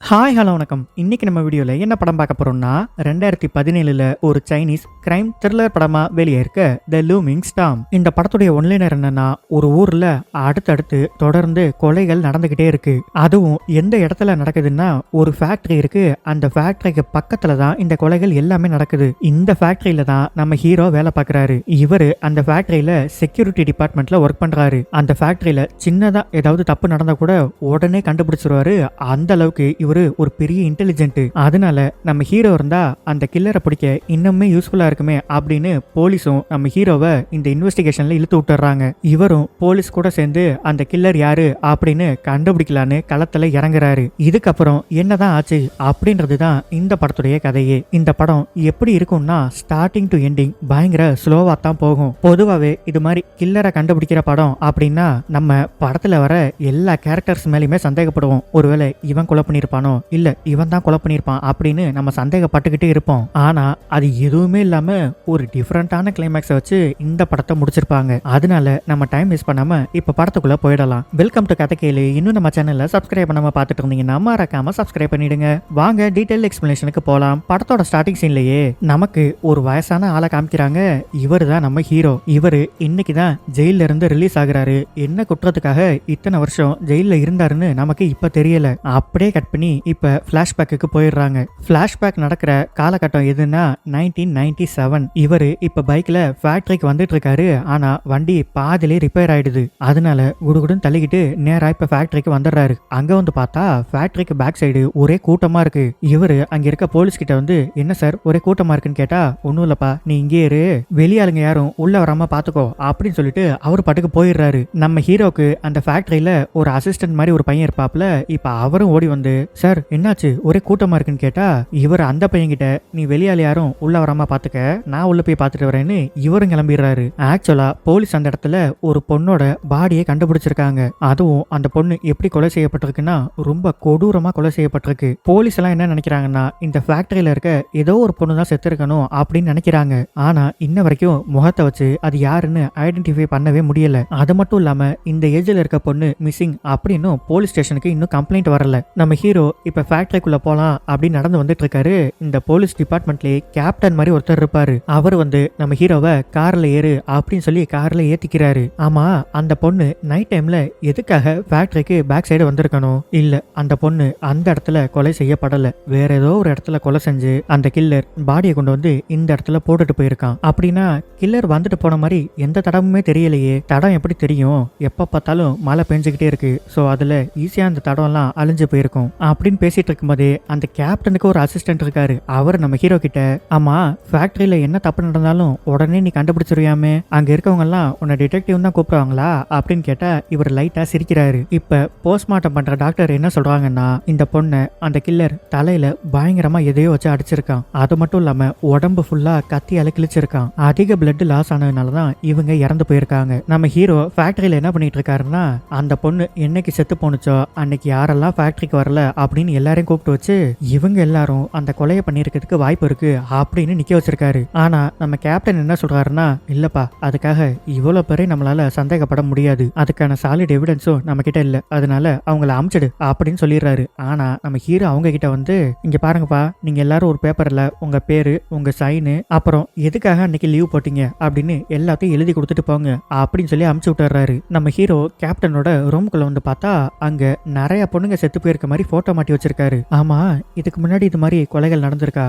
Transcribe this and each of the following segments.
Hi hello வணக்கம். இன்னைக்கு நம்ம வீடியோவில் என்ன படம் பார்க்க போறோம்னா 2017 ஒரு சைனீஸ் கிரைம் த்ரில்லர் படமா வெளியே இருக்க த லூமிங் ஸ்டார்ம். இந்த படத்துடைய ஒன்லைனர் என்னன்னா, ஒரு ஊர்ல அடுத்தடுத்து தொடர்ந்து கொலைகள் நடந்துகிட்டே இருக்கு. அதுவும் எந்த இடத்துல நடக்குதுன்னா, ஒரு ஃபேக்டரி இருக்கு. அந்த ஃபேக்டரிக்கு பக்கத்துல தான் இந்த கொலைகள் எல்லாமே நடக்குது. இந்த ஃபேக்டரியில தான் நம்ம ஹீரோ வேலை பார்க்கறாரு. இவரு அந்த ஃபேக்டரியில செக்யூரிட்டி டிபார்ட்மெண்ட்ல ஒர்க் பண்றாரு. அந்த ஃபேக்டரியில சின்னதா ஏதாவது தப்பு நடந்தா கூட உடனே கண்டுபிடிச்சிருவாரு. அந்த அளவுக்கு இவர் ஒரு பெரிய இன்டெலிஜென்ட். அதனால நம்ம ஹீரோ இருந்தா அந்த கில்லரை பிடிக்க இன்னுமே யூஸ்ஃபுல்லா இருக்குமே அப்படின்னு போலீஸும் நம்ம ஹீரோவை இந்த இன்வெஸ்டிகேஷன்ல இழுத்து விட்டுறாங்க. இவரும் போலீஸ் கூட சேர்ந்து அந்த கில்லர் யாரு அப்படின்னு கண்டுபிடிக்கலான்னு களத்துல இறங்குறாரு. இதுக்கப்புறம் என்னதான் ஆச்சு அப்படின்றது தான் இந்த படத்துடைய கதையே. இந்த படம் எப்படி இருக்கும்னா, ஸ்டார்டிங் டு எண்டிங் பயங்கர ஸ்லோவா தான் போகும். பொதுவாவே இது மாதிரி கில்லரை கண்டுபிடிக்கிற படம் அப்படின்னா நம்ம படத்துல வர எல்லா கேரக்டர்ஸ் மேலயுமே சந்தேகப்படுவோம். ஒருவேளை இவன் கொலை பண்ணிருப்பானோ, இல்ல இவன் தான் கொலை பண்ணிருப்பான் அப்படின்னு நம்ம சந்தேகப்பட்டுக்கிட்டே இருப்போம். ஆனா அது எதுவுமே இல்லாம ஒரு டிஃபரெண்டான கிளைமேக்ஸை வச்சு இந்த படத்தை முடிச்சிருப்பாங்க. அதனால நம்ம டைம் வேஸ்ட் பண்ணாம இப்ப படத்துக்குள்ள போயிடலாம். வெல்கம் டு கதை கேளு. இன்னும் நம்ம சேனல்ல சப்ஸ்கிரைப் பண்ணாம பாத்துட்டு இருந்தீங்கன்னா மறக்காம சப்ஸ்கிரைப் பண்ணிடுங்க. வாங்க டீடைல் எக்ஸ்பிளனேஷனுக்கு போலாம். படத்தோட ஸ்டார்டிங் சீன்லயே நமக்கு ஒரு வயசான ஆளை காமிக்கிறாங்க. இவரு தான் நம்ம ஹீரோ. இவரு இன்னைக்கு தான் ஜெயில இருந்து ரிலீஸ் ஆகுறாரு. என்ன குற்றத்துக்காக இத்தனை வருஷம் ஜெயில இருந்தாருன்னு நமக்கு இப்ப தெரியல. அப்படியே கட் பண்ணி இப்ப பிளாஷ்பேக்கு போயிடுறாங்க. பிளாஷ்பேக் நடக்கிற காலகட்டம் எதுன்னா 1997. இவரு இப்ப பைக்ல ஃபேக்டரிக்கு வந்துட்டு இருக்காரு. ஆனா வண்டி பாதிலே ரிப்பேர் ஆயிடுது. அதனால குடுகுடுன்னு தள்ளிக்கிட்டு நேரா இப்ப ஃபேக்டரிக்கு வந்துடுறாரு. அங்க வந்து பார்த்தா ஃபேக்டரிக்கு பேக் சைடு ஒரே கூட்டமா இருக்கு. இவரு அங்க இருக்க போலீஸ் கிட்ட வந்து, என்ன சார் ஒரே கூட்டமா இருக்குன்னு கேட்டா, ஒன்னும் இல்லப்பா நீ இங்கே இரு, வெளியாளுங்க யாரும் உள்ள வராம பாத்துக்கோ அப்படின்னு சொல்லிட்டு அவர் பாட்டுக்கு போயிடுறாரு. நம்ம ஹீரோக்கு அந்த ஃபேக்டரியில ஒரு அசிஸ்டன்ட் மாதிரி ஒரு பையன் இருப்பாப்ல. இப்ப அவரும் ஓடி வந்து, சார் என்னாச்சு ஒரே கூட்டமா இருக்குன்னு கேட்டா, இவர் அந்த பையன் கிட்ட, நீ வெளியால யாரும் உள்ள வராம பாத்துக்க, நான் உள்ள போய் பாத்துட்டு வரேன்னு இவரும் கிளம்பிடுறாரு. ஆக்சுவலா போலீஸ் அந்த இடத்துல ஒரு பொண்ணோட பாடியை கண்டுபிடிச்சிருக்காங்க. அதுவும் அந்த பொண்ணு எப்படி கொலை செய்யப்பட்டிருக்குன்னா, ரொம்ப கொடூரமா கொலை செய்யப்பட்டிருக்கு. போலீஸ் எல்லாம் என்ன நினைக்கிறாங்கன்னா, இந்த ஃபேக்டரியில இருக்க ஏதோ ஒரு பொண்ணு தான் செத்து இருக்கணும் அப்படின்னு நினைக்கிறாங்க. ஆனா இன்ன வரைக்கும் முகத்தை வச்சு அது யாருன்னு ஐடென்டிஃபை பண்ணவே முடியல. அது மட்டும் இல்லாம இந்த ஏஜ்ல இருக்க பொண்ணு மிஸ்ஸிங் அப்படின்னு போலீஸ் ஸ்டேஷனுக்கு இன்னும் கம்ப்ளைண்ட் வரல. நம்ம ஹீரோ இப்ப ஃபேக்டரிக்குள்ள போலாம் அப்படின்னு நடந்து வந்துட்டு இருக்காரு. இந்த போலீஸ் டிபார்ட்மெண்ட்லயே கேப்டன் மாதிரி ஒருத்தர் இருப்பாரு. அவர் வந்து நம்ம ஹீரோவை கார்ல ஏறு அப்படின்னு சொல்லி கார்ல ஏத்திக்கிறாரு. ஆமா, அந்த பொண்ணு நைட் டைம்ல எதுக்காக ஃபேக்டரிக்கு பேக் சைடு வந்திருக்கணும்? இல்ல, அந்த பொண்ணு அந்த இடத்துல கொலை செய்யப்படல. வேற ஏதோ ஒரு இடத்துல கொலை செஞ்சு அந்த கில்லர் பாடியை கொண்டு வந்து இந்த இடத்துல போட்டுட்டு போயிருக்கான். அப்படின்னா கில்லர் வந்துட்டு போன மாதிரி எந்த தடமுமே தெரியலையே. தடம் எப்படி தெரியும்? எப்ப பார்த்தாலும் மழை பெஞ்சுக்கிட்டே இருக்கு. சோ அதுல ஈஸியா அந்த தடம் எல்லாம் அழிஞ்சு போயிருக்கும் அப்படின்னு பேசிட்டு இருக்கும்போதே அந்த கேப்டனுக்கு ஒரு அசிஸ்டன்ட் இருக்காரு. அவர் நம்ம ஹீரோ கிட்ட, ஆமா ஃபேக்டரியில என்ன தப்பு நடந்தாலும் உடனே நீ கண்டுபிடிச்சிருவியாமே, அங்க இருக்கவங்க எல்லாம் உன்னை டிடெக்டிவ் தான் கூப்பிடுவாங்களா அப்படின்னு கேட்டா இவர் லைட்டா சிரிக்கிறாரு. இப்ப போஸ்ட்மார்ட்டம் பண்ற டாக்டர் என்ன சொல்றாங்கன்னா, இந்த பொண்ணை அந்த கில்லர் தலையில பயங்கரமா எதையோ வச்சு அடிச்சிருக்கான். அது மட்டும் இல்லாம உடம்பு ஃபுல்லா கத்தியால கிழிச்சிருக்கான். அதிக பிளட் லாஸ் ஆனதுனாலதான் இவங்க இறந்து போயிருக்காங்க. நம்ம ஹீரோ ஃபேக்டரியில என்ன பண்ணிட்டு இருக்காருன்னா, அந்த பொண்ணு என்னைக்கு செத்து போனுச்சோ அன்னைக்கு யாரெல்லாம் ஃபேக்டரிக்கு வரல அப்படின்னு எல்லாரையும் கூப்பிட்டு வச்சு, இவங்க எல்லாரும் அந்த கொலையை பண்ணிருக்கிறதுக்கு வாய்ப்பு இருக்கு அப்படின்னு நிக்க வச்சிருக்காரு. ஆனா நம்ம கேப்டன் என்ன சொல்றாருன்னா, இல்லப்பா அதுக்காக இவ்வளவு பேரை நம்மளால சந்தேகப்பட முடியாது, அதுக்கான சாலிட் எவிடன்ஸும் நம்ம கிட்ட இல்ல, அதனால அவங்கள அமிச்சிடு அப்படின்னு சொல்லிடுறாரு. ஆனா நம்ம ஹீரோ அவங்க கிட்ட வந்து, இங்க பாருங்கப்பா, நீங்க எல்லாரும் ஒரு பேப்பர்ல உங்க பேரு, உங்க சைனு, அப்புறம் எதுக்காக அன்னைக்கு லீவ் போட்டீங்க அப்படின்னு எல்லாத்தையும் எழுதி கொடுத்துட்டு போங்க அப்படின்னு சொல்லி அமுச்சு விட்டுறாரு. நம்ம ஹீரோ கேப்டனோட ரூம்குள்ள வந்து பார்த்தா அங்க நிறைய பொண்ணுங்க செத்து போயிருக்க மாதிரி போட்டோ மாட்டி வச்சிருக்காரு. ஆமா, இதுக்கு முன்னாடி இது மாதிரி கொலைகள் நடந்திருக்கா?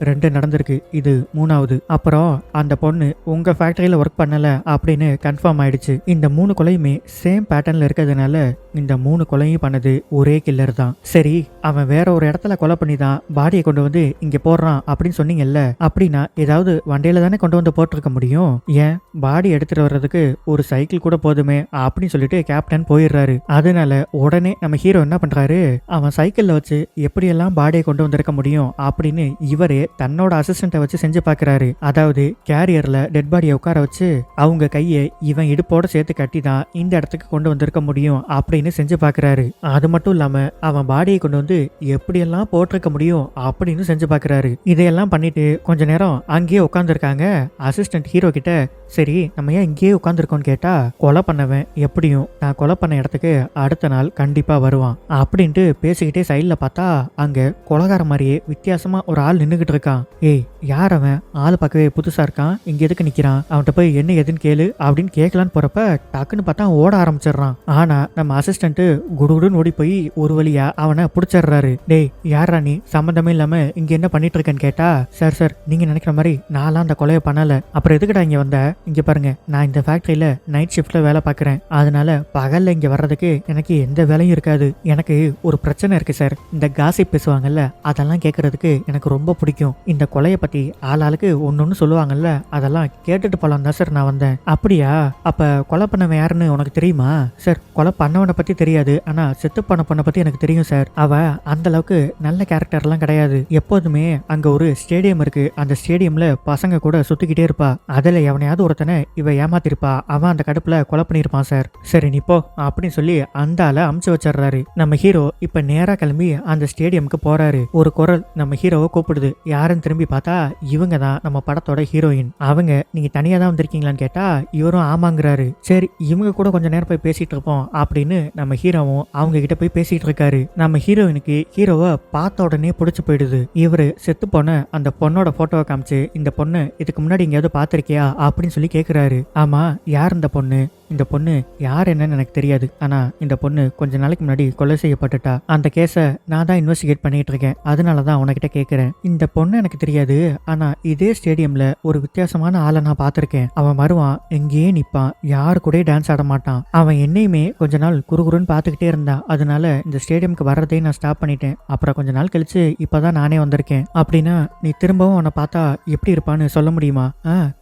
2 நடந்திருக்கு, இது 3வது. அப்புறம் அந்த பொண்ணு உங்க ஃபேக்டரியில ஒர்க் பண்ணல அப்படின்னு கன்ஃபார்ம் ஆயிடுச்சு. இந்த 3 கொலையுமே சேம் பேட்டர்ன்ல இருக்கிறதுனால இந்த 3 கொலையும் பண்ணது ஒரே கில்லர் தான். சரி, அவன் வேற ஒரு இடத்துல கொலை பண்ணி தான் பாடியை கொண்டு வந்து இங்க போடுறான் அப்படின்னு சொன்னீங்கல்ல, அப்படின்னா ஏதாவது வண்டியில தானே கொண்டு வந்து போட்டிருக்க முடியும். ஏன் பாடி எடுத்துட்டு வர்றதுக்கு ஒரு சைக்கிள் கூட போதுமே அப்படின்னு சொல்லிட்டு கேப்டன் போயிடுறாரு. அதனால உடனே நம்ம ஹீரோ என்ன பண்றாரு, அவன் சைக்கிள்ல வச்சு எப்படியெல்லாம் பாடியை கொண்டு வந்திருக்க முடியும் அப்படின்னு இவரே தன்னோட அசிஸ்டன்ட்டை வச்சு செஞ்சு பாக்குறாரு. அதாவது கேரியர்ல டெட் பாடியை உட்கார வச்சு அவங்க கையை இவன் இடுப்போட சேர்த்து கட்டி தான் இந்த இடத்துக்கு கொண்டு வந்திருக்க முடியும் அப்படின்னு செஞ்சு பாக்குறாரு. அது மட்டும் இல்லாம அவன் பாடியை கொண்டு வந்து எப்படியெல்லாம் போட்டிருக்க முடியும் அப்படின்னு செஞ்சு பாக்குறாரு. இதையெல்லாம் பண்ணிட்டு கொஞ்ச நேரம் அங்கேயே உட்காந்துருக்காங்க. அசிஸ்டன்ட் ஹீரோ கிட்ட, சரி நம்ம ஏன் இங்கேயே உட்காந்துருக்கோம்னு கேட்டா, கொலை பண்ணவன் எப்படியும் நான் கொலை பண்ண இடத்துக்கு அடுத்த நாள் கண்டிப்பா வருவான் அப்படின்ட்டு பேசிட்டு யோசிச்சுக்கிட்டே சைட்ல பார்த்தா அங்க கொலகார மாதிரியே வித்தியாசமா ஒரு ஆள் நின்னுகிட்டு இருக்கான். ஏய், யார் அவன்? ஆள் பார்க்கவே புதுசா இருக்கான், இங்க எதுக்கு நிக்கிறான்? அவன்கிட்ட போய் என்ன எதுன்னு கேளு அப்படின்னு கேட்கலான்னு போறப்ப டக்குன்னு பார்த்தா ஓட ஆரம்பிச்சிடுறான். ஆனா நம்ம அசிஸ்டன்ட் குடுகுடுன்னு ஓடி போய் ஒரு வழியா அவனை பிடிச்சிடுறாரு. டேய், யாரா நீ? சம்பந்தமே இல்லாம இங்க என்ன பண்ணிட்டு இருக்கேன்னு கேட்டா, சார் சார் நீங்க நினைக்கிற மாதிரி நான்லாம் அந்த கொலையை பண்ணல. அப்புறம் எதுக்குடா இங்க வந்த? இங்க பாருங்க, நான் இந்த ஃபேக்டரியில நைட் ஷிஃப்ட்ல வேலை பார்க்கறேன். அதனால பகல்ல இங்க வர்றதுக்கு எனக்கு எந்த வேலையும் இருக்காது. எனக்கு ஒரு பிரச்சனை இருக்கு சார். இந்த காசிப் பேசுவாங்கல்ல, அதெல்லாம் கேட்கறதுக்கு எனக்கு ரொம்ப பிடிக்கும். இந்த கொலையை பத்தி ஆளாளுக்கு ஒன்னொன்னு சொல்லுவாங்கல்ல, அதெல்லாம் கேட்டுட்டு போலாம் தான் சார் நான் வந்தேன். அப்படியா? அப்ப கொலை பண்ணவன் யாருன்னு உனக்கு தெரியுமா? சார், கொலை பண்ணவனை பத்தி தெரியாது, ஆனா செத்து போன பொண்ணை பத்தி எனக்கு தெரியும் சார். அவ அந்த அளவுக்கு நல்ல கேரக்டர்லாம் கிடையாது. எப்போதுமே அங்க ஒரு ஸ்டேடியம் இருக்கு, அந்த ஸ்டேடியம்ல பசங்க கூட சுத்திக்கிட்டே இருப்பா. அதுல எவனையாவது ஒருத்தனை இவ ஏமாத்திருப்பா, அவன் அந்த கடுப்புல கொலை பண்ணிருப்பான் சார். சரி நீ போ அப்படின்னு சொல்லி அந்த ஆளை அமுச்சு வச்சிடுறாரு. நம்ம ஹீரோ இப்ப நேரா கிளம்பி அந்த ஸ்டேடியமுக்கு போறாரு. ஒரு குரல் நம்ம ஹீரோவை கூப்பிடுது. யாருன்னு திரும்பி பார்த்தா இவங்க தான் நம்ம படத்தோட ஹீரோயின். அவங்க நீங்க தனியா தான் வந்திருக்கீங்களான்னு கேட்டா இவரும் ஆமாங்கிறாரு. சரி, இவங்க கூட கொஞ்ச நேரம் போய் பேசிட்டு இருப்போம் அப்படின்னு நம்ம ஹீரோவும் அவங்க கிட்ட போய் பேசிட்டு இருக்காரு. நம்ம ஹீரோயினுக்கு ஹீரோவை பார்த்த உடனே பிடிச்சு போயிடுது. இவரு செத்து போன அந்த பொண்ணோட போட்டோவை காமிச்சு, இந்த பொண்ணு இதுக்கு முன்னாடி எங்கேயாவது பார்த்திருக்கியா அப்படின்னு சொல்லி கேட்கிறாரு. ஆமா, யார் இந்த பொண்ணு? இந்த பொண்ணு யார் என்னன்னு எனக்கு தெரியாது, ஆனா இந்த பொண்ணு கொஞ்ச நாளைக்கு முன்னாடி கொலை செய்யப்பட்டுட்டா. அந்த கேஸை நான் தான் இன்வெஸ்டிகேட் பண்ணிட்டு இருக்கேன், அதனாலதான் உனக்கிட்ட கேட்கிறேன். இந்த பொண்ணு எனக்கு தெரியாது, ஆனா இதே ஸ்டேடியம்ல ஒரு வித்தியாசமான ஆளை நான் பார்த்திருக்கேன். அவன் வருவான், எங்கேயே நிப்பான், யாரு கூட டான்ஸ் ஆட மாட்டான். அவன் என்னையுமே கொஞ்ச நாள் குறுகுறுன்னு பார்த்துக்கிட்டே இருந்தான். அதனால இந்த ஸ்டேடியம்க்கு வர்றதையும் நான் ஸ்டாப் பண்ணிட்டேன். அப்புறம் கொஞ்ச நாள் கழிச்சு இப்பதான் நானே வந்திருக்கேன். அப்படின்னா நீ திரும்பவும் அவனை பார்த்தா எப்படி இருப்பான்னு சொல்ல முடியுமா?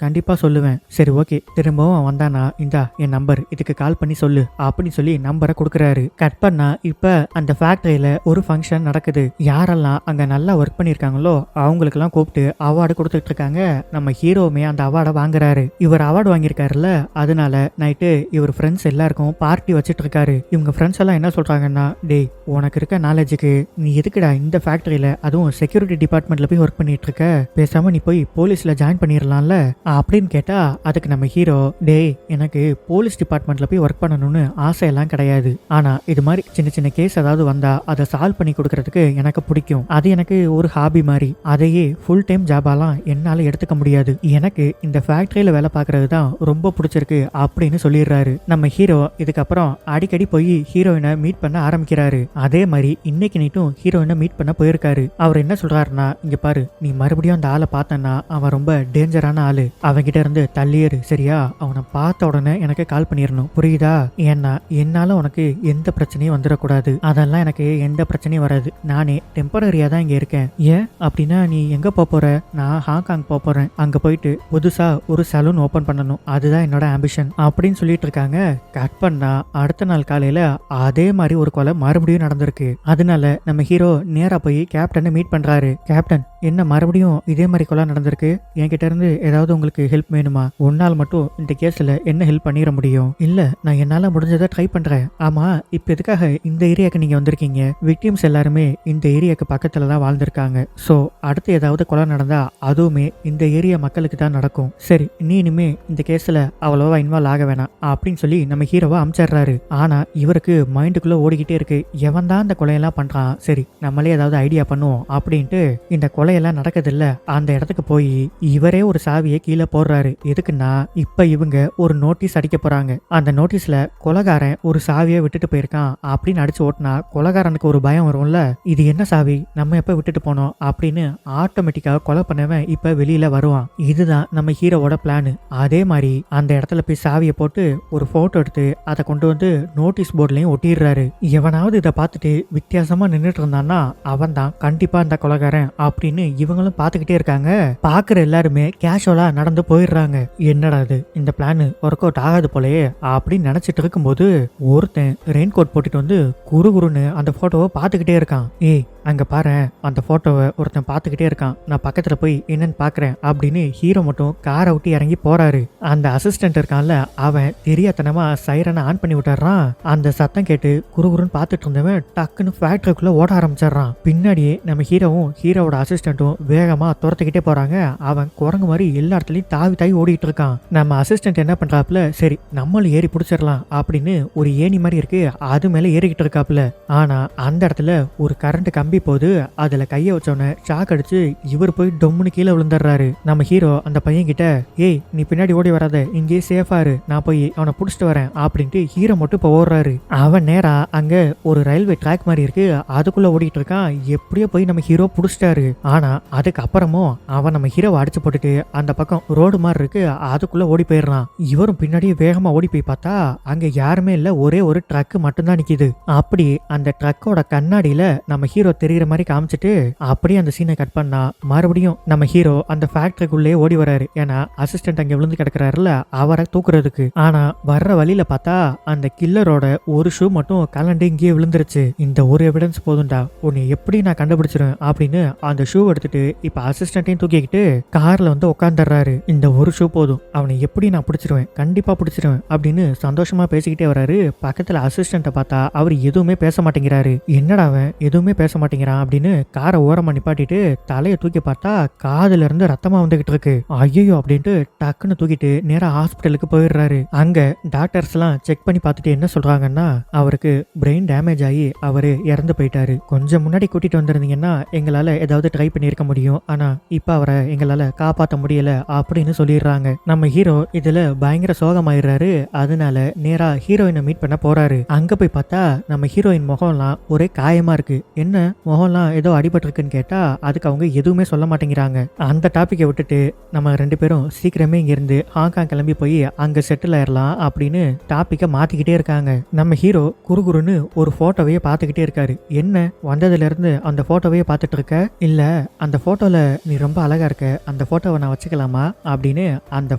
கண்டிப்பா சொல்லுவேன். சரி ஓகே, திரும்பவும் அவன் வந்தானா இந்தா என் நம்பர், இதுக்கு கால் பண்ணி சொல்லு அப்படின்னு சொல்லி நம்பரை கொடுக்குறாரு. கட் பண்ணா இப்ப அந்த ஃபேக்டரியில ஒரு ஃபங்க்ஷன் நடக்குது. யாரெல்லாம் அங்க நல்லா ஒர்க் பண்ணிருக்காங்களோ அவங்களுக்கு எல்லாம் கூப்பிட்டு அவார்டு கொடுத்துட்டு இருக்காங்க. நம்ம ஹீரோவுமே அந்த அவார்டை வாங்குறாரு. இவர் அவார்டு வாங்கியிருக்காருல்ல, அதனால நைட்டு இவர் ஃப்ரெண்ட்ஸ் எல்லாருக்கும் பார்ட்டி வச்சிட்டு இருக்காரு. இவங்க ஃப்ரெண்ட்ஸ் எல்லாம் என்ன சொல்றாங்கன்னா, டேய் உனக்கு இருக்க நாலேஜுக்கு நீ எதுக்குடா இந்த ஃபேக்டரியில அதுவும் செக்யூரிட்டி டிபார்ட்மெண்ட்ல போய் ஒர்க் பண்ணிட்டு இருக்க? பேசாம நீ போய் போலீஸ்ல ஜாயின் பண்ணிடலாம்ல அப்படின்னு கேட்டா, அதுக்கு நம்ம ஹீரோ, டேய் எனக்கு போலீஸ் டிபார்ட்மெண்ட்ல போய் ஒர்க் பண்ணணும்னு ஆசையெல்லாம் கிடையாது. ஆனா இது மாதிரி சின்ன சின்ன கேஸ் ஏதாவது வந்தா அதை சால்வ் பண்ணி கொடுக்கறதுக்கு எனக்கு பிடிக்கும். அது எனக்கு ஒரு ஹாபி மாதிரி. அதையே ஃபுல் டைம் ஜாபாலாம் என்னால எடுத்துக்க முடியாது. எனக்கு இந்த ஃபேக்டரியில வேலை பார்க்கறது தான் ரொம்ப பிடிச்சிருக்கு அப்படின்னு சொல்லிடுறாரு. நம்ம ஹீரோ இதுக்கப்புறம் அடிக்கடி போய் ஹீரோயினை மீட் பண்ண ஆரம்பிக்கிறாரு. அதே மாதிரி இன்னைக்கு நைட்டும் ஹீரோயினை மீட் பண்ண போயிருக்காரு. அவர் என்ன சொல்றாருன்னா, இங்க பாரு, நீ மறுபடியும் அந்த ஆளை பார்த்தனா அவன் ரொம்ப டேஞ்சரான ஆளு, அவன்கிட்ட இருந்து தள்ளியேறு சரியா? அவனை பார்த்த உடனே எனக்கு கால் பண்ணிடணும், புரியுதா? ஏன்னா என்னால உனக்கு எந்த பிரச்சனையும் வந்துடக்கூடாது. அதெல்லாம் எனக்கு எந்த பிரச்சனையும் வராது. நானே டெம்பரரியா தான் இங்க இருக்கேன். ஏன் அப்படின்னா நீ எங்க போற? நான் ஹாங்காங் போறேன். அங்க போயிட்டு புதுசா ஒரு சலூன் ஓபன் பண்ணணும், அதுதான் என்னோட ஆம்பிஷன் அப்படின்னு சொல்லிட்டு இருக்காங்க. கட் பண்ணா அடுத்த நாள் காலையில அதே மாதிரி ஒரு கொலை மறுபடியும் நடந்திருக்கு. அதனால நம்ம ஹீரோ நேரா போய் கேப்டனை மீட் பண்றாரு. கேப்டன், என்ன மறுபடியும் இதே மாதிரி கொலை நடந்திருக்கு, என்கிட்ட இருந்து ஏதாவது உங்களுக்கு ஹெல்ப் வேணுமா? உன்னால் மட்டும் இந்த கேஸ்ல என்ன ஹெல்ப் பண்ணிட முடியும்? இல்ல, நான் என்னால முடிஞ்சதை ட்ரை பண்றேன். ஆமா, இப்ப எதுக்காக இந்த ஏரியாக்கு நீங்க வந்திருக்கீங்க? விக்டிம்ஸ் எல்லாருமே இந்த ஏரியாக்கு பக்கத்துல தான் வாழ்ந்திருக்காங்க. சோ அடுத்து ஏதாவது கொலை நடந்தா அதுவுமே இந்த ஏரியா மக்களுக்கு தான் நடக்கும். சரி, நீ இனிமே இந்த கேஸ்ல அவ்வளவா இன்வால்வ் ஆக வேணாம் அப்படின்னு சொல்லி நம்ம ஹீரோவை அமிச்சிடுறாரு. ஆனா இவருக்கு மைண்டுக்குள்ள ஓடிக்கிட்டே இருக்கு, எவன் தான் இந்த கொலையெல்லாம் பண்றான், சரி நம்மளே ஏதாவது ஐடியா பண்ணுவோம் அப்படின்ட்டு இந்த கொலையெல்லாம் நடக்குது இல்ல, அந்த இடத்துக்கு போய் இவரே ஒரு சாவியை கீழே போடுறாரு. எதுக்குன்னா இப்ப இவங்க ஒரு நோட்டீஸ் அடிக்க போறாங்க. அந்த நோட்டீஸ்ல கொலைகாரன் ஒரு சாவியை விட்டுட்டு போயிருக்கான் அப்படின்னு அடிச்சு ஓட்டினா கொலைகாரனுக்கு ஒரு பயம் வரும்ல, இது என்ன சாவி, நம்ம எப்ப விட்டுட்டு போனோம் அப்படின்னு ஆட்டோமேட்டிக்கா கொலை பண்ணவன் இப்ப வெளியில வருவான். இதுதான் நம்ம ஹீரோவோட பிளான். அதே மாதிரி அந்த இடத்துல போய் சாவியை போட்டு ஒரு போட்டோ எடுத்து அதை கொண்டு வந்து நோட்டீஸ் போர்ட்லயும் ஒட்டிடுறாரு. எவனாவது இதை பார்த்துட்டு வித்தியாசமா நின்றுட்டு இருந்தான்னா அவன் தான் கண்டிப்பா அந்த கொலைகாரன் அப்படின்னு இவங்களும் பார்த்துக்கிட்டே இருக்காங்க. பாக்குற எல்லாருமே கேஷுவலா நடந்து போயிடுறாங்க. என்னடா இது, இந்த பிளான் ஒர்க் அவுட் ஆகாது போலயே அப்படின்னு நினைச்சிட்டு இருக்கும்போது ஒருத்தன் ரெயின் கோட் போட்டுட்டு வந்து குறுகுறுன்னு அந்த போட்டோவை பார்த்துக்கிட்டே இருக்கான். ஏய் அங்க பாரு, அந்த போட்டோவை ஒருத்தன் பார்த்துக்கிட்டே இருக்கான், நான் பக்கத்துல போய் என்னன்னு பாக்குறேன் அப்படின்னு ஹீரோ மட்டும் காரை விட்டு இறங்கி போறாரு. அந்த அசிஸ்டன்ட் இருக்கான்ல, அவன் தெரியாதனமா சைரனை ஆன் பண்ணி விட்டுறான். அந்த சத்தம் கேட்டு குறுகுறுன்னு பார்த்துட்டு இருந்தவன் டக்குன்னு ஃபேக்டரிக்குள்ள ஓட ஆரம்பிச்சிடறான். பின்னாடியே நம்ம ஹீரோவும் ஹீரோவோட அசிஸ்டன்ட் அசிஸ்டண்ட்டும் வேகமா துரத்துக்கிட்டே போறாங்க. அவன் குரங்கு மாதிரி எல்லா இடத்துலயும் தாவி தாவி ஓடிட்டு இருக்கான். நம்ம அசிஸ்டன்ட் என்ன பண்றாப்புல, சரி நம்மளும் ஏறி பிடிச்சிடலாம் அப்படின்னு ஒரு ஏணி மாதிரி இருக்கு, அது மேல ஏறிக்கிட்டு இருக்காப்புல. ஆனா அந்த இடத்துல ஒரு கரண்ட் கம்பி போது, அதுல கைய வச்சோன்னே ஷாக் அடிச்சு இவர் போய் டொம்முன்னு கீழே விழுந்துடுறாரு. நம்ம ஹீரோ அந்த பையன் கிட்ட, ஏய் நீ பின்னாடி ஓடி வராத, இங்கேயே சேஃபா இரு, நான் போய் அவனை புடிச்சிட்டு வரேன் அப்படின்ட்டு ஹீரோ மட்டும் இப்போ ஓடுறாரு. அவன் நேரா அங்க ஒரு ரயில்வே ட்ராக் மாதிரி இருக்கு, அதுக்குள்ள ஓடிட்டு இருக்கான். எப்படியோ போய் நம்ம ஹீரோ புடிச்சிட்டாரு. ஆனா அதுக்கப்புறமும் அவன் நம்ம ஹீரோவை அடிச்சு போட்டுட்டு அந்த பக்கம் ரோடு மாதிரி இருக்கு, அதுக்குள்ள ஓடி போயிடுறான். இவரும் பின்னாடியே வேகமா ஓடி போய் பார்த்தா அங்க யாருமே இல்ல, ஒரே ஒரு ட்ரக் மட்டும்தான் நிக்குது. அப்படி அந்த ட்ரக்கோட கண்ணாடியில நம்ம ஹீரோ தெரியுற மாதிரி காமிச்சிட்டு அப்படியே அந்த சீனை கட் பண்ணா மறுபடியும் நம்ம ஹீரோ அந்த ஃபேக்டரிக்குள்ளே ஓடி வராரு. ஏன்னா அசிஸ்டன்ட் அங்க விழுந்து கிடக்குறாருல, அவரை தூக்குறதுக்கு. ஆனா வர்ற வழியில பார்த்தா அந்த கில்லரோட ஒரு ஷூ மட்டும் கலண்டு இங்கேயே விழுந்துருச்சு. இந்த ஒரு எவிடன்ஸ் போதும்டா, உன்னை எப்படி நான் கண்டுபிடிச்சிருவேன் அப்படின்னு அந்த ஷூ எடுத்துட்டு இப்ப அசிஸ்டன்ட்டையும் தூக்கிக்கிட்டு கார்ல வந்து உட்காந்துடுறாரு. இந்த ஒரு ஷூ போதும், அவனை எப்படி நான் பிடிச்சிருவேன், கண்டிப்பா பிடிச்சிருவேன் அப்படின்னு சந்தோஷமா பேசிக்கிட்டே வராரு. பக்கத்துல அசிஸ்டன்ட்டை பார்த்தா அவர் எதுவுமே பேச மாட்டேங்கிறாரு. என்னடா அவன் எதுவுமே பேச மாட்டேங்கிறான் அப்படின்னு காரை ஓரமா நிப்பாட்டிட்டு தலையை தூக்கி பார்த்தா காதுல இருந்து ரத்தமா வந்துகிட்டு இருக்கு. ஐயோ அப்படின்ட்டு டக்குன்னு தூக்கிட்டு நேரா ஹாஸ்பிட்டலுக்கு போயிடுறாரு. அங்க டாக்டர்ஸ் எல்லாம் செக் பண்ணி பார்த்துட்டு என்ன சொல்றாங்கன்னா, அவருக்கு பிரெயின் டேமேஜ் ஆகி அவரு இறந்து போயிட்டாரு. கொஞ்சம் முன்னாடி கூட்டிட்டு வந்திருந்தீங்கன்னா எங்களால ஏதாவது ட்ரை பண்ணியிருக்க முடியும், ஆனா இப்ப அவரை எங்களால காப்பாற்ற முடியல அப்படின்னு சொல்லிடுறாங்க. நம்ம ஹீரோ இதுல பயங்கர சோகமாயிடுறாரு. அதனால நேரா ஹீரோயினை மீட் பண்ண போறாரு. அங்க போய் பார்த்தா நம்ம ஹீரோயின் முகம்லாம் ஒரே காயமா இருக்கு. என்ன முகம்லாம் ஏதோ அடிபட்டிருக்குன்னு கேட்டா அதுக்கு அவங்க எதுவுமே சொல்ல மாட்டேங்கிறாங்க. அந்த டாபிக்கை விட்டுட்டு நம்ம ரெண்டு பேரும் சீக்கிரமே இங்க இருந்து ஹாங்காங் கிளம்பி போய் அங்க செட்டில் ஆயிடலாம் அப்படின்னு டாபிக்கை மாத்திக்கிட்டே இருக்காங்க. நம்ம ஹீரோ குறுகுறுன்னு ஒரு போட்டோவையே பார்த்துக்கிட்டே இருக்காரு. என்ன வந்ததுல இருந்து அந்த போட்டோவையே பார்த்துட்டு இருக்க? இல்ல அந்த போட்டோல நீ ரொம்ப அழகா இருக்க, அந்த போட்டோவை நான் வச்சுக்கலாமா அப்படின்னு அந்த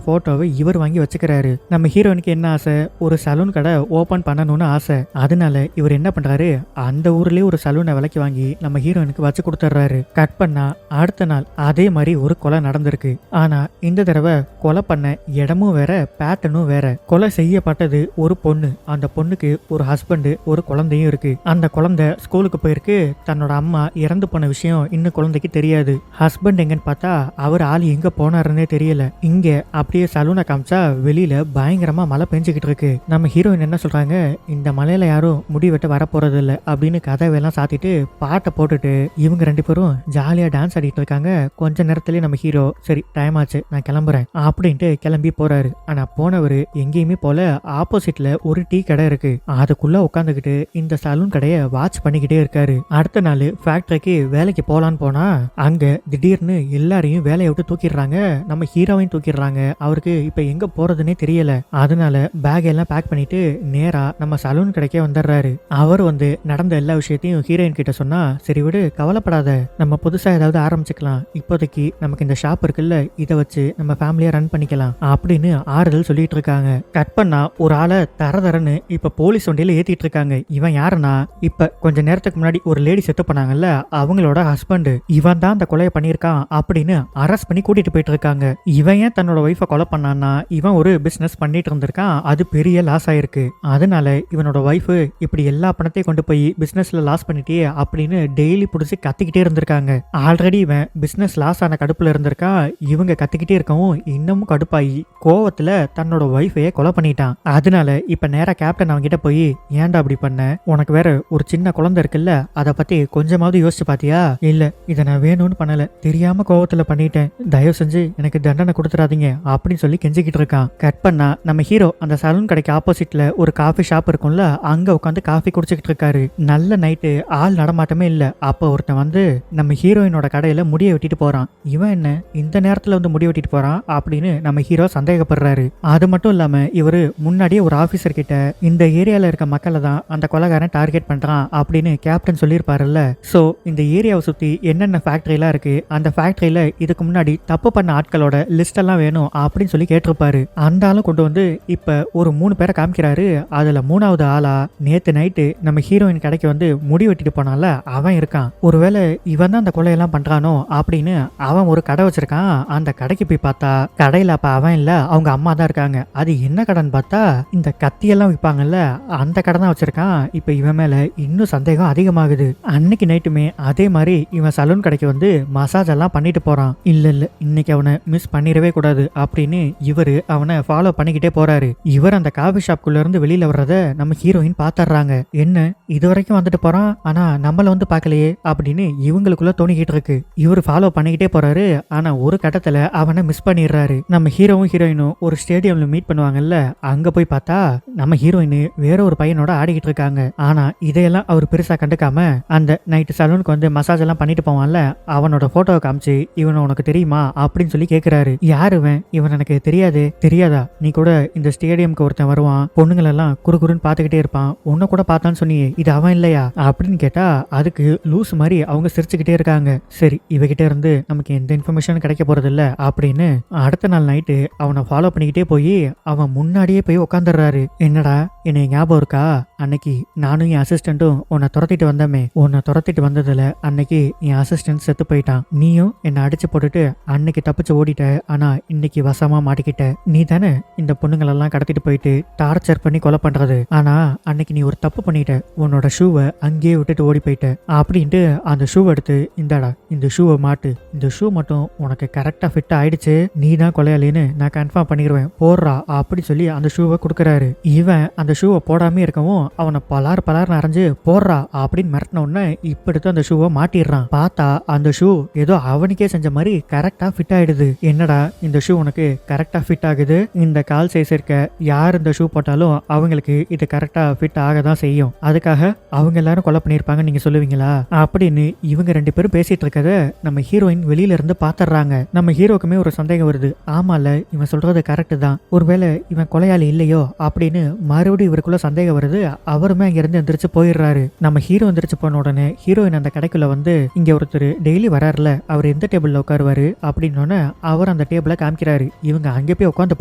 போட்டோவை இவர் வாங்கி வச்சுக்கிறாரு. நம்ம ஹீரோனுக்கு என்ன ஆசை, ஒரு சலூன் கடை ஓபன் பண்ணணும்னு ஆசை. அதனால இவர் என்ன பண்றாரு, அந்த ஊர்லயே ஒரு சலூனை விலைக்கு வாங்கி நம்ம ஹீரோனுக்கு வச்சு கொடுத்துட்றாரு. கட் பண்ணா அடுத்த நாள் அதே மாதிரி ஒரு கொலை நடந்திருக்கு. ஆனா இந்த தடவை கொலை பண்ண இடமும் வேற, பேட்டர்னும் வேற. கொலை செய்யப்பட்டது ஒரு பொண்ணு, அந்த பொண்ணுக்கு ஒரு ஹஸ்பண்ட் ஒரு குழந்தையும் இருக்கு. அந்த குழந்தை ஸ்கூலுக்கு போயிருக்கு. தன்னோட அம்மா இறந்து போன விஷயம் இன்னும் குழந்தைக்கு தெரியாது. ஹஸ்பண்ட் எங்கன்னு பார்த்தா அவர் ஆள் எங்க போனாருன்னே தெரியல. இங்க அப்படியே சலூனை காமிச்சா வெளியில பயங்கரமா மழை பெஞ்சுக்கிட்டு இருக்கு. நம்ம ஹீரோயின் என்ன சொல்றாங்க, இந்த மலையில யாரும் முடி வெட்ட வரப்போறது இல்ல அப்படின்னு கதவையெல்லாம் சாத்திட்டு பாட்டை போட்டுட்டு இவங்க ரெண்டு பேரும் ஜாலியா டான்ஸ் ஆடிட்டு இருக்காங்க. கொஞ்ச நேரத்திலேயே நம்ம ஹீரோ சரி டைம் ஆச்சு நான் கிளம்புறேன் அப்படின்ட்டு கிளம்பி போறாரு. ஆனா போனவரு எங்கேயுமே போல. ஆப்போசிட்ல ஒரு டீ கடை இருக்கு, அதுக்குள்ள உட்காந்துக்கிட்டு இந்த சலூன் கடையை வாட்ச் பண்ணிக்கிட்டே இருக்காரு. அடுத்த நாள் ஃபேக்டரிக்கு வேலைக்கு போலான்னு போனா அங்க திடீர்னு எல்லாரையும் வேலையை விட்டு தூக்கிடுறாங்க. நம்ம ஹீரோவையும் தூக்கிடுறாங்க. அவருக்கு இப்ப எங்க போறதுன்னே தெரியல. அதனால பேக் எல்லாம் பேக் பண்ணிட்டு நேரா நம்ம சலூன் கடைக்கே வந்துடுறாரு. அவர் வந்து நடந்த எல்லா விஷயத்தையும் ஹீரோயின் கிட்ட சொன்னா, சரி விடு கவலைப்படாத, நம்ம புதுசா ஏதாவது ஆரம்பிச்சுக்கலாம், இப்போதைக்கு நமக்கு இந்த ஷாப் இருக்குல்ல இதை வச்சு நம்ம ஃபேமிலியா ரன் பண்ணிக்கலாம் அப்படின்னு ஆறுதல் சொல்லிட்டு இருக்காங்க. கட் பண்ணா ஒரு ஆளை தரதரன்னு இப்ப போலீஸ் வண்டியில ஏத்திட்டு இருக்காங்க. இவன் யாருன்னா இப்ப கொஞ்ச நேரத்துக்கு முன்னாடி ஒரு லேடி செத்து பண்ணாங்கல்ல, அவங்களோட ஹஸ்பண்ட். இவன் தான் அந்த கொலையை பண்ணியிருக்கான் அப்படின்னு அரெஸ்ட் பண்ணி கூட்டிட்டு போயிட்டு இருக்காங்க. இவன் ஏன் தன்னோட ஒய்ஃபை கொலை பண்ணான்னா, இவன் ஒரு பிசினஸ் பண்ணிட்டு இருந்திருக்கான், அது பெரிய லாஸ் ஆயிருக்கு. அதனால இவனோட ஒய்ஃபு இப்படி எல்லா பணத்தையும் கொண்டு போய் பிசினஸ்ல லாஸ் பண்ணிட்டே அப்படின்னு டெய்லி புடிச்சு கத்திக்கிட்டே இருந்திருக்காங்க. ஆல்ரெடி இவன் பிசினஸ் லாஸ் ஆன கடுப்புல இருந்திருக்கான். இவங்க கத்திக்கிட்டே இருக்கவும் இன்னமும் கடுப்பாயி கோவத்துல தன்னோட ஒய்ஃபையே கொலை பண்ணிட்டான். அதனால இப்ப நேரா கேப்டன் அவங்க கிட்ட போய், ஏன்டா அப்படி பண்ண, உனக்கு வேற ஒரு சின்ன குழந்தை இருக்குல்ல, அதை பத்தி கொஞ்சமாவது யோசிச்சு பாத்தியா? இல்ல இதை நான் வேணும்னு பண்ணல, தெரியாம கோவத்துல பண்ணிட்டேன், தயவு செஞ்சு எனக்கு தண்டனை கொடுத்துறாதீங்க அப்படின்னு சொல்லி கெஞ்சிக்கிட்டு இருக்கான். கட் பண்ணா நம்ம ஹீரோ அந்த சலூன் கடைக்கு ஆப்போசிட்ல ஒரு காஃபி ஷாப் இருக்கும்ல, அங்க உட்காந்து காஃபி குடிச்சுக்கிட்டு இருக்காரு. நல்ல நைட்டு, ஆள் நடமாட்டமே இல்ல. அப்ப ஒருத்தன் வந்து நம்ம ஹீரோயினோட கடையில முடிய வெட்டிட்டு போறான். இவன் என்ன இந்த நேரத்துல வந்து முடி வெட்டிட்டு போறான் அப்படின்னு நம்ம ஹீரோ சந்தேகப்படுறாரு. அது மட்டும் இல்லாம இவரு முன்னாடியே ஒரு ஆபீசர் கிட்ட இந்த ஏரியால இருக்க மக்களை தான் அந்த கொலைகாரன் டார்கெட் பண்றான் அப்படின்னு கேப்டன் சொல்லியிருப்பாருல்ல. சோ இந்த ஏரியாவை சுத்தி என்னென்ன ஃபேக்டரி எல்லாம் இருக்கு, அந்த ஃபேக்டரியில இதுக்கு முன்னாடி தப்பு பண்ண ஆட்களோட லிஸ்ட் எல்லாம் வேணும் அப்படின்னு சொல்லி கேட்டிருப்பாரு. அந்த ஆளும் கொண்டு வந்து இப்ப ஒரு 3 பேரை காமிக்கிறாரு. அதுல 3வது ஆளா நேத்து நைட்டு நம்ம ஹீரோயின் கடைக்கு வந்து முடி வெட்டிட்டு போனால அவன் இருக்கான். ஒருவேளை இவன் தான் அந்த கொலையெல்லாம் பண்றானோ அப்படின்னு அவன் ஒரு கடை வச்சிருக்கான். அந்த கடைக்கு போய் பார்த்தா கடையில அப்ப அவன் இல்ல, அவங்க அம்மா தான் இருக்காங்க. அது என்ன கடைன்னு பார்த்தா இந்த கத்தியெல்லாம் விற்பாங்கல்ல அந்த கடை தான் வச்சிருக்கான். இப்ப இவன் மேல இன்னும் சந்தேகம் அதிகமாகுது. அன்னைக்கு நைட்டுமே அதே மாதிரி இவன் சலூன் கடைக்கு கடைக்கு வந்து மசாஜ் எல்லாம் பண்ணிட்டு போறான். இல்ல இன்னைக்கு அவனை மிஸ் பண்ணிடவே கூடாது அப்படின்னு இவரு அவனை ஃபாலோ பண்ணிக்கிட்டே போறாரு. இவர் அந்த காபி ஷாப்குள்ள இருந்து வெளியில வர்றத நம்ம ஹீரோயின் பாத்துறாங்க. என்ன இது வரைக்கும் வந்துட்டு போறான், ஆனா நம்மள வந்து பாக்கலையே அப்படின்னு இவங்களுக்குள்ள தோணிக்கிட்டு இருக்கு. இவர் ஃபாலோ பண்ணிக்கிட்டே போறாரு. ஆனா ஒரு கட்டத்துல அவனை மிஸ் பண்ணிடுறாரு. நம்ம ஹீரோவும் ஹீரோயினும் ஒரு ஸ்டேடியம்ல மீட் பண்ணுவாங்கல்ல, அங்க போய் பார்த்தா நம்ம ஹீரோயின் வேற ஒரு பையனோட ஆடிக்கிட்டு இருக்காங்க. ஆனா இதையெல்லாம் அவர் பெருசா கண்டுக்காம அந்த நைட்டு சலூனுக்கு வந்து மசாஜ் எல்லாம் பண்ணிட்டு போவான்ல, அவனோட போட்டோவை காமிச்சு இவனை உனக்கு தெரியுமா அப்படின்னு சொல்லி கேக்குறாரு. யாருவன்? இவன் எனக்கு தெரியாதா? நீ கூட இந்த ஸ்டேடியம்க்கு ஒருத்தன் வருவான், பொண்ணுங்களெல்லாம் குறுகுறுன்னு பாத்துக்கிட்டே இருப்பான், உன்னை கூட பார்த்தான்னு சொன்னியே, இது அவன் இல்லையா அப்படின்னு கேட்டா அதுக்கு லூஸ் மாதிரி அவங்க சிரிச்சுக்கிட்டே இருக்காங்க. சரி இவகிட்ட இருந்து நமக்கு எந்த இன்ஃபர்மேஷன் கிடைக்க போறது இல்ல அப்படின்னு அடுத்த நாள் நைட்டு அவனை ஃபாலோ பண்ணிக்கிட்டே போய் அவன் முன்னாடியே போய் உட்காந்துடுறாரு. என்னடா என்னை ஞாபகம் இருக்கா, அன்னைக்கு நானும் என் அசிஸ்டன்ட்டும் உன்னை துரத்திட்டு வந்தோமே, உன்னை துரத்திட்டு வந்ததுல அன்னைக்கு என் அசிஸ்டன்ட் செத்து போயிட்டான், நீயும் என்னை அடிச்சு போட்டுட்டு அன்னைக்கு தப்பிச்சு ஓடிட்ட, ஆனா இன்னைக்கு வசமா மாட்டிக்கிட்ட, நீ தானே இந்த பொண்ணுங்களெல்லாம் கடத்திட்டு போயிட்டு டார்ச்சர் பண்ணி கொலை பண்றது, ஆனா அன்னைக்கு நீ ஒரு தப்பு பண்ணிட்ட, உன்னோட ஷூவை அங்கேயே விட்டுட்டு ஓடி போயிட்ட அப்படின்ட்டு அந்த ஷூ எடுத்து இந்தாடா இந்த ஷூவை மாட்டு, இந்த ஷூ மட்டும் உனக்கு கரெக்டா ஃபிட் ஆயிடுச்சு, நீ தான் கொலையாளின்னு நான் கன்ஃபார்ம் பண்ணிடுவேன், போடுறா அப்படி சொல்லி அந்த ஷூவை கொடுக்குறாரு. இவன் அந்த ஷூவை போடாம இருக்கவும் அவனை பலார் அரைஞ்சு போடுறா அப்படின்னு மிரட்டின உடனே இப்ப எடுத்து அந்த ஷூவை மாட்டிடுறான். பார்த்தா அந்த ஷூ ஏதோ அவனுக்கே செஞ்ச மாதிரி கரெக்டா ஃபிட் ஆயிடுது. என்னடா இந்த ஷூ உனக்கு கரெக்டா ஃபிட் ஆகுது, இந்த கால் சைஸ் இருக்க யார் இந்த ஷூ போட்டாலும் அவங்களுக்கு இது கரெக்டா ஃபிட் ஆக தான் செய்யும், அதுக்காக அவங்க எல்லாரும் கொலை பண்ணிருப்பாங்க நீங்க சொல்லுவீங்களா அப்படின்னு இவங்க ரெண்டு பேரும் பேசிட்டு இருக்கத நம்ம ஹீரோயின் வெளியில இருந்து பாத்துறாங்க. நம்ம ஹீரோக்குமே ஒரு சந்தேகம் வருது. ஆமால இவன் சொல்றது கரெக்ட் தான், ஒருவேளை இவன் கொலையாளி இல்லையோ அப்படின்னு மறுபடியும் இவருக்குள்ள சந்தேகம் வருது. அவருமே அங்க இருந்து எந்திரிச்சு போயிடுறாரு. நம்ம ஹீரோ எந்திரிச்சு போன உடனே ஹீரோயின் அந்த கடைக்குள்ள வந்து இங்க ஒருத்தர் டெய்லி வராருல, அவர் எந்த டேபிள்ல உட்காருவாரு அப்படின்னு அவர் அந்த டேபிள காமிக்கிறாரு. இவங்க அங்க போய் உட்காந்து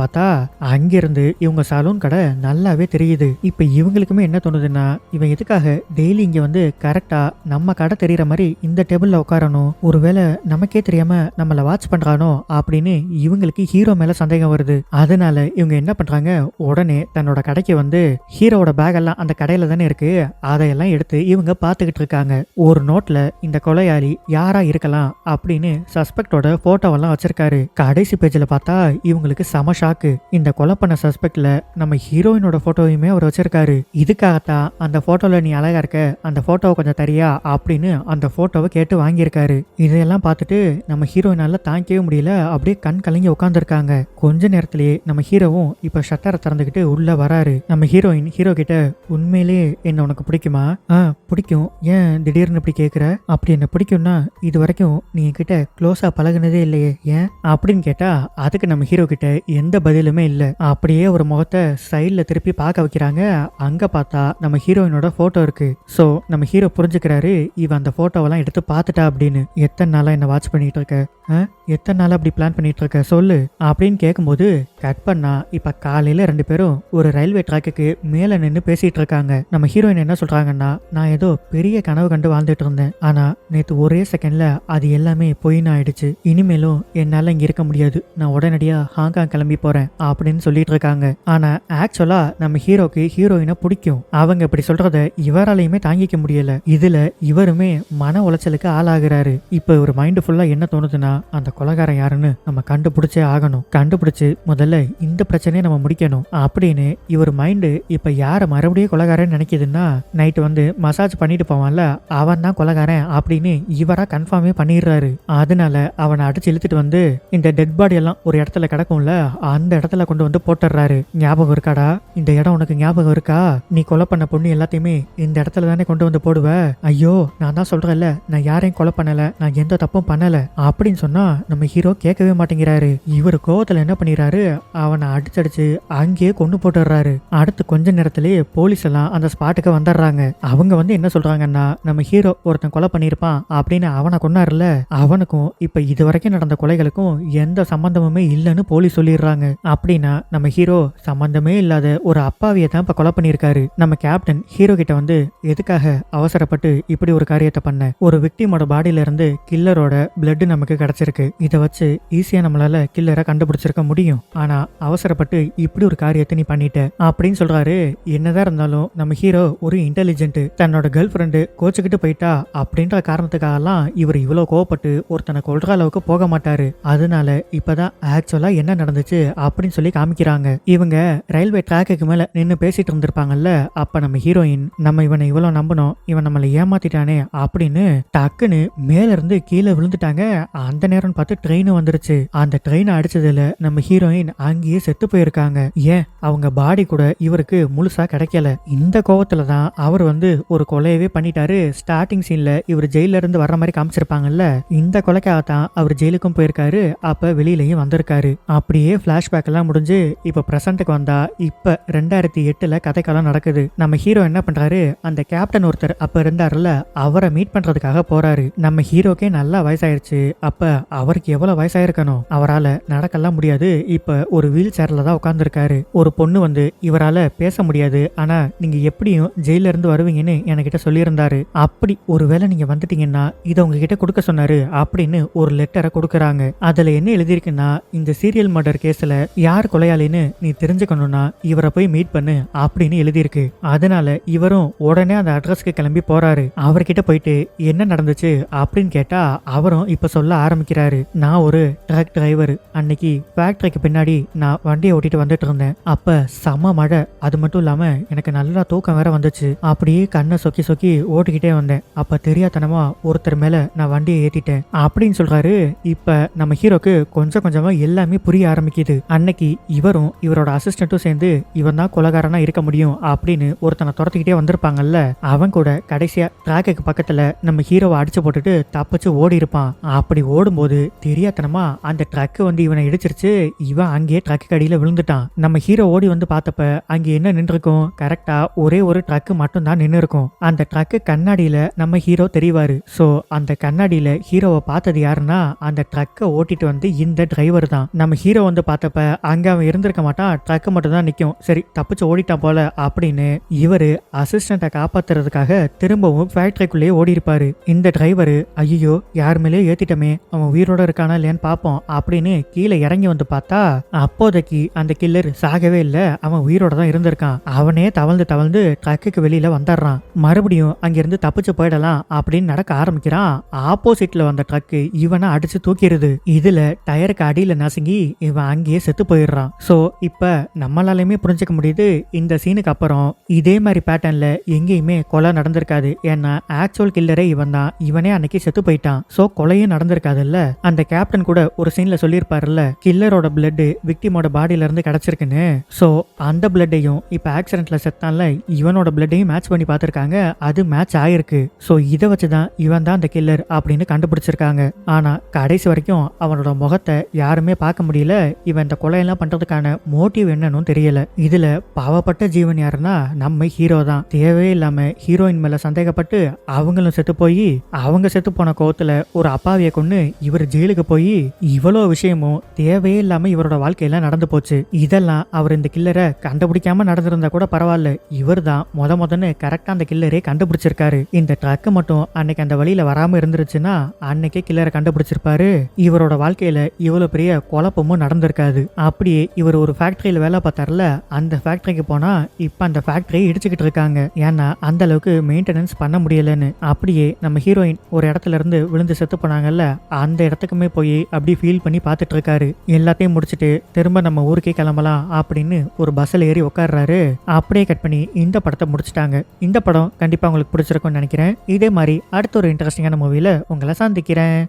பார்த்தா அங்கிருந்து இவங்க சலூன் கடை நல்லாவே தெரியுது. இப்ப இவங்களுக்குமே என்ன தோணுதுன்னா, இவன் எதுக்காக டெய்லி இங்க வந்து கரெக்டா நம்ம கடை தெரியற மாதிரி இந்த டேபிள்ல உட்காரணும், ஒருவேளை நமக்கே தெரியாம நம்மள வாட்ச் பண்றானோ அப்படின்னு இவங்களுக்கு ஹீரோ மேல சந்தேகம் வருது. அதனால இவங்க என்ன பண்றாங்க, உடனே தன்னோட கடைக்கு வந்து ஹீரோவோட பேக் எல்லாம் அந்த கடையில தானே இருக்கு, அதையெல்லாம் எடுத்து இவங்க பாத்துக்கிட்டு இருக்காங்க. ஒரு நோட்ல இந்த கொலையாளி யாரா இருக்கலாம் அப்படின்னு சஸ்பெக்டோட போட்டோவெல்லாம் வச்சிருக்காரு. கடைசி பேஜ்ல பார்த்தா இவங்களுக்கு சம ஷாக்கு. இந்த கொலை பண்ண சஸ்பெக்ட்ல நம்ம ஹீரோயினோட போட்டோவையுமே அவர் வச்சிருக்காரு. இதுக்காகத்தான் அந்த போட்டோல நீ அழகா இருக்க, அந்த போட்டோவை கொஞ்சம் தரியா அப்படின்னு அந்த போட்டோவை கேட்டு வாங்கியிருக்காரு. இதையெல்லாம் பார்த்துட்டு நம்ம ஹீரோயினால தாங்கிக்கவே முடியல, அப்படியே கண் கலங்கி உட்காந்துருக்காங்க. கொஞ்ச நேரத்திலேயே நம்ம ஹீரோவும் இப்ப ஷட்டரை திறந்துகிட்டு உள்ள வராரு. நம்ம ஹீரோயின் ஹீரோ கிட்ட உண்மையிலேயே என்ன உனக்கு பிடிக்குமா? பிடிக்கும், ஏன் திடீர்னு இப்படி கேக்குற? அப்படி என்ன பிடிக்கும்னா இது வரைக்கும் நீ என்கிட்ட க்ளோஸா பழகுனதே இல்லையே, ஏன் அப்படின்னு கேட்டா அதுக்கு நம்ம ஹீரோ கிட்ட எந்த பதிலுமே இல்ல. அப்படியே ஒரு முகத்தை சைட்ல திருப்பி பார்க்க வைக்கிறாங்க. அங்க பார்த்தா நம்ம ஹீரோயினோட போட்டோ இருக்கு. சோ நம்ம ஹீரோ புரிஞ்சுக்கிறாரு இவன் அந்த போட்டோவெல்லாம் எடுத்து பார்த்துட்டா அப்படின்னு. எத்தனை நாளா என்ன வாட்ச் பண்ணிட்டு இருக்க, எத்தனை நாளா அப்படி பிளான் பண்ணிட்டு இருக்க சொல்லு அப்படின்னு கேட்கும்போது கட் பண்ணா இப்ப காலையில ரெண்டு பேரும் ஒரு ரயில்வே ட்ராக்குக்கு மேல நின்று பேசிட்டு இருக்காங்க. நம்ம ஹீரோயின் என்ன சொல்றாங்கன்னா, நான் ஏதோ பெரிய கனவு கண்டு வாழ்ந்துட்டு இருந்தேன், ஆனா நேத்து ஒரே செகண்ட்ல அது எல்லாமே பொய்ன்னு ஆயிடுச்சு, இனிமேலும் என்னால இங்க இருக்க முடியாது, நான் உடனடியா ஹாங்காங் கிளம்பி போறேன் அப்படின்னு சொல்லிட்டு இருக்காங்க. ஆனா ஆக்சுவலா நம்ம ஹீரோக்கு ஹீரோயினை பிடிக்கும். அவங்க இப்படி சொல்றத இவராலையுமே தாங்கிக்க முடியல. இதுல இவருமே மன உளைச்சலுக்கு ஆளாகிறாரு. இப்ப ஒரு மைண்ட் ஃபுல்லா என்ன தோணுதுன்னா, அந்த கொலைகாரன் யாருன்னு நம்ம கண்டுபிடிச்சே ஆகணும், கண்டுபிடிச்சு முதல்ல இந்த பிரச்சனையை நம்ம முடிக்கணும் அப்படின்னு இவர் மைண்டு இப்ப யார மறுபடியும் கொலைகாரன் நினைக்குதுன்னா, நைட்டு வந்து மசாஜ் பண்ணிட்டு போவான்ல அவன் தான் கொலைகாரன் அப்படின்னு இவரா கன்ஃபார்மே பண்ணிடுறாரு. அதனால அவனை அடிச்சு இழுத்துட்டு வந்து இந்த டெட் பாடி எல்லாம் ஒரு இடத்துல கிடக்கும்ல, அந்த இடத்துல கொண்டு வந்து போட்டுறாரு. ஞாபகம் இருக்காடா, இந்த இடம் உனக்கு ஞாபகம் இருக்கா, நீ கொலை பண்ண பொண்ணு எல்லாத்தையுமே இந்த இடத்துல தானே கொண்டு வந்து போடுவ, ஐயோ நான் தான் சொல்றேன்ல நான் யாரையும் கொலை பண்ணல, நான் எந்த தப்பும் பண்ணல அப்படின்னு சொன்னா நம்ம ஹீரோ கேட்கவே மாட்டேங்கிறாரு. இவர் கோவத்துல என்ன பண்ணிடுறாரு, அவனை அடிச்சடிச்சு அங்கேயே கொண்டு போட்டுறாரு. அடுத்து கொஞ்ச நேரத்திலேயே போலீஸ் எல்லாம் அந்த ஸ்பாட்டுக்கு வந்துடுறாங்க. அவங்க வந்து என்ன சொல்றாங்கன்னா, நம்ம ஹீரோ ஒருத்தன் கொலை பண்ணிருப்பான் அப்படின்னு அவனை கொன்னாருல, அவனுக்கும் இப்ப இது வரைக்கும் நடந்த கொலைகளுக்கும் எந்த சம்பந்தமுமே இல்லைன்னு போலீஸ் சொல்லிடுறாங்க. அப்படின்னா நம்ம ஹீரோ சம்பந்தமே இல்லாத ஒரு அப்பாவியை தான் இப்ப கொலை பண்ணிருக்காரு. நம்ம கேப்டன் ஹீரோ கிட்ட வந்து எதுக்காக அவசரப்பட்டு இப்படி ஒரு காரியத்தை பண்ண, ஒரு விக்டிமோட பாடியில இருந்து கில்லரோட பிளட் நமக்கு கிடைச்சிருக்கு, இதை வச்சு ஈஸியா நம்மளால கில்லரை கண்டுபிடிச்சிருக்க முடியும், ஆனா அவசரப்பட்டு இப்படி ஒரு காரியத்தை நீ பண்ணிட்ட அப்படின்னு சொல்றாரு. என்னதான் இருந்தாலும் இருந்தாலும் நம்ம ஹீரோ ஒரு இன்டெலிஜென்ட். தன்னோட கேர்ள் ஃப்ரெண்டு கோச்சுக்கிட்டு போயிட்டா அப்படின்ற காரணத்துக்காகலாம் இவர் இவ்வளோ கோவப்பட்டு ஒருத்தனை கொல்ற அளவுக்கு போக மாட்டாரு. அதனால இப்பதான் ஆக்சுவலா என்ன நடந்துச்சு அப்படின்னு சொல்லி காமிக்கிறாங்க. இவங்க ரயில்வே ட்ராக்குக்கு மேல நின்று பேசிட்டு இருந்திருப்பாங்கல்ல. அப்ப நம்ம ஹீரோயின் நம்ம இவனை இவ்வளவு நம்பணும், இவன் நம்மளை ஏமாத்திட்டானே அப்படின்னு டக்குன்னு மேல இருந்து கீழே விழுந்துட்டாங்க. அந்த நேரம் பார்த்து ட்ரெயின் வந்துருச்சு. அந்த ட்ரெயின் அடிச்சதுல நம்ம ஹீரோயின் அங்கேயே செத்து போயிருக்காங்க. ஏன் அவங்க பாடி கூட இவருக்கு முழுசா கிடைக்கல. இந்த கோவத்துல தான் அவர் ஒரு கொலையவே பண்ணிட்டாரு. ஸ்டார்டிங் சீன்ல இவர் ஜெயில இருந்து வர்ற மாதிரி காமிச்சிருப்பாங்கல்ல, இந்த கொலைக்காகத்தான் அவர் ஜெயிலுக்கும் போயிருக்காரு. அப்ப வெளியிலயும் வந்திருக்காரு. அப்படியே பிளாஷ்பேக் எல்லாம் முடிஞ்சு இப்ப பிரசன்ட்டுக்கு வந்தா இப்ப 2008ல கதைக்காலம் நடக்குது. நம்ம ஹீரோ என்ன பண்றாரு, அந்த கேப்டன் ஒருத்தர் அப்ப இருந்தாருல அவரை மீட் பண்றதுக்காக போறாரு. நம்ம ஹீரோக்கே நல்லா வயசாயிருச்சு. அப்ப அவருக்கு எவ்வளவு வயசாயிருக்கணும், அவரால நடக்கலாம் முடியாது. இப்ப ஒரு வீல் சேர்ல தான் உட்கார்ந்துருக்காரு. ஒரு பொண்ணு இவரால பேச முடியாது, ஆனா நீங்க எப்படியும் ஜெயில இருந்து வருவீங்கன்னு என்கிட்ட சொல்லியிருந்தாரு. அப்படி ஒருவேளை நீங்க வந்துட்டீங்கன்னா இதை உங்ககிட்ட கொடுக்க சொன்னாரு அப்படின்னு ஒரு லெட்டரை கொடுக்கறாங்க. அதுல என்ன எழுதியிருக்குன்னா, இந்த சீரியல் மர்டர் கேஸ்ல யார் கொலையாளின்னு நீ தெரிஞ்சுக்கணும்னா இவரை போய் மீட் பண்ணு அப்படின்னு எழுதியிருக்கு. அதனால இவரும் உடனே அந்த அட்ரஸ்க்கு கிளம்பி போறாரு. அவர்கிட்ட போயிட்டு என்ன நடந்துச்சு அப்படின்னு கேட்டா அவரும் இப்ப சொல்ல ஆரம்பிக்கிறாரு. நான் ஒரு ட்ரக் டிரைவர். அன்னைக்கு ஃபேக்டரிக்கு பின்னாடி நான் வண்டியை ஓட்டிட்டு வந்துட்டு இருந்தேன். அப்ப செம மழை. அது மட்டும் இல்லாம எனக்கு நல்லா தூக்கம் வேற வந்துச்சு. அப்படியே கண்ணை சொக்கி சொக்கி ஓட்டிக்கிட்டே வந்தேன். அப்ப தெரியாதனமா ஒருத்தர் மேல நான் வண்டியை ஏத்திட்டேன் அப்படின்னு சொல்றாரு. இப்ப நம்ம ஹீரோக்கு கொஞ்சம் கொஞ்சமா எல்லாமே புரிய ஆரம்பிக்குது. அன்னைக்கு இவரும் இவரோட அசிஸ்டன்ட்டும் சேர்ந்து இவன் தான் கொலைகாரனா இருக்க முடியும் அப்படின்னு ஒருத்தனை துரத்திக்கிட்டே வந்திருப்பாங்கல்ல. அவன் கூட கடைசியா ட்ராக்குக்கு பக்கத்துல நம்ம ஹீரோவை அடிச்சு போட்டுட்டு தப்பிச்சு ஓடி இருப்பான். அப்படி ஓடும்போது தெரியாதனமா அந்த ட்ரக் இவனை இடிச்சிருச்சு. இவன் அங்கேயே ட்ரக்கு அடியில விழுந்துட்டான். நம்ம ஹீரோ ஓடி பார்த்தப்ப அங்க என்ன நின்று இருக்கும், கரெக்டா ஒரே ஒரு ட்ரக் மட்டும் தான் நின்று இருக்கும். அந்த ட்ரக்கு கண்ணாடியில நம்ம ஹீரோ தெரிவாரு. சோ அந்த கண்ணாடியில ஹீரோவை பார்த்தது யாருன்னா அந்த ட்ரக்கை ஓட்டிட்டு இந்த டிரைவர் தான். நம்ம ஹீரோ பார்த்தப்ப அங்க அவன் இருந்திருக்க மாட்டான், ட்ரக் மட்டும் தான் நிக்கும். சரி தப்பிச்சு ஓடிட்டான் போல அப்படின்னு இவரு அசிஸ்டண்ட்டை காப்பாத்துறதுக்காக திரும்பவும் ஃபேக்டரிக்குள்ளேயே ஓடி இருப்பாரு. இந்த டிரைவர் ஐயோ யார் மேலேயே ஏத்திட்டமே, அவன் உயிரோட இருக்கானா இல்லையான்னு பாப்போம் அப்படின்னு கீழே இறங்கி பார்த்தா அப்போதைக்கு அந்த கில்லர் சாகவே இல்ல, அவன் உயிரோட தான் இருந்திருக்கான். அவனே தவழ்ந்து தவழ்ந்து ட்ரக்குக்கு வெளியில வந்துடுறான். மறுபடியும் அங்கிருந்து தப்பிச்சு போயிடலாம் அப்படின்னு நடக்க ஆரம்பிக்கிறான். ஆப்போசிட்ல வந்த ட்ரக் இவனை அடிச்சு தூக்கிடுது. இதுல டயருக்கு அடியில நசுங்கி இவன் அங்கேயே செத்து போயிடுறான். சோ இப்ப நம்மளாலுமே புரிஞ்சுக்க முடியுது, இந்த சீனுக்கு அப்புறம் இதே மாதிரி பேட்டர்ன்ல எங்கேயுமே கொலை நடந்திருக்காது. ஏன்னா ஆக்சுவல் கில்லரே இவன் தான். இவனே அன்னைக்கு செத்து போயிட்டான். சோ கொலையும் நடந்திருக்காதுல்ல. அந்த கேப்டன் கூட ஒரு சீன்ல சொல்லியிருப்பாருல்ல, கில்லரோட பிளட் விக்டிமோட பாடியில இருந்து கிடைச்சிருக்குன்னு. சோ அந்த பிளட்டையும் இப்ப ஆக்சிடென்ட்ல செத்தான்ல இவனோட பிளட்டையும் மேட்ச் பண்ணி பார்த்திருக்காங்க. அது மேட்ச் ஆயிருக்கு. சோ இதை வச்சுதான் இவன் தான் அந்த கில்லர் அப்படின்னு கண்டுபிடிச்சிருக்காங்க. ஆனா கடைசி வரைக்கும் அவனோட முகத்தை யாருமே பார்க்க முடியல. இவன் இந்த கொலையெல்லாம் பண்றதுக்கான மோட்டிவ் என்னன்னு தெரியல. இதுல பாவப்பட்ட ஜீவன் யாருன்னா நம்ம ஹீரோ தான். தேவையே இல்லாம ஹீரோயின் மேல சந்தேகப்பட்டு அவங்களும் செத்து போய் அவங்க செத்து போன கோவத்துல ஒரு அப்பாவிய கொண்டு இவர் ஜெயிலுக்கு போய் இவ்வளோ விஷயமும் தேவையே இல்லாம இவரோட வாழ்க்கையில நடந்து போச்சு. இதெல்லாம் அவர் இந்த கில்லரை கண்டுபிடிக்காம நடந்திருந்தா கூட பரவாயில்ல, இவர் தான் முதன்னு கரெக்டா அந்த கில்லரே கண்டுபிடிச்சிருக்காரு. இந்த ட்ரக் மட்டும் அன்னைக்கு அந்த வழியில வராம இருந்துருச்சுன்னா அன்னைக்கே கில்லரை கண்டுபிடிச்சிருப்பாரு. இவரோட வாழ்க்கையில இவ்வளவு பெரிய குழப்பமும் நடந்திருக்காது. அப்படியே இவர் ஒரு ஃபேக்டரியில வேலை பார்த்தார்ல, அந்த ஃபேக்டரிக்கு போனா இப்ப அந்த ஃபேக்டரியை இடிச்சுக்கிட்டு இருக்காங்க. ஏன்னா அந்த அளவுக்கு மெயின்டெனன்ஸ் பண்ண முடியலன்னு. அப்படியே நம்ம ஹீரோயின் ஒரு இடத்துல இருந்து விழுந்து செத்து போனாங்கல்ல, அந்த இடத்துக்குமே போய் அப்படி ஃபீல் பண்ணி பார்த்துட்டு இருக்காரு. எல்லாத்தையும் முடிச்சுட்டு திரும்ப நம்ம ஊருக்கே கிளம்பலாம் அப்படின்னு ஒரு பஸ்ல ஏறி உட்கார்றாரு. அப்படியே கட் பண்ணி இந்த படத்தை முடிச்சிட்டாங்க. இந்த படம் கண்டிப்பா உங்களுக்கு பிடிச்சிருக்கும்னு நினைக்கிறேன். இதே மாதிரி அடுத்த ஒரு இன்ட்ரெஸ்டிங்கான மூவில உங்களை சந்திக்கிறேன்.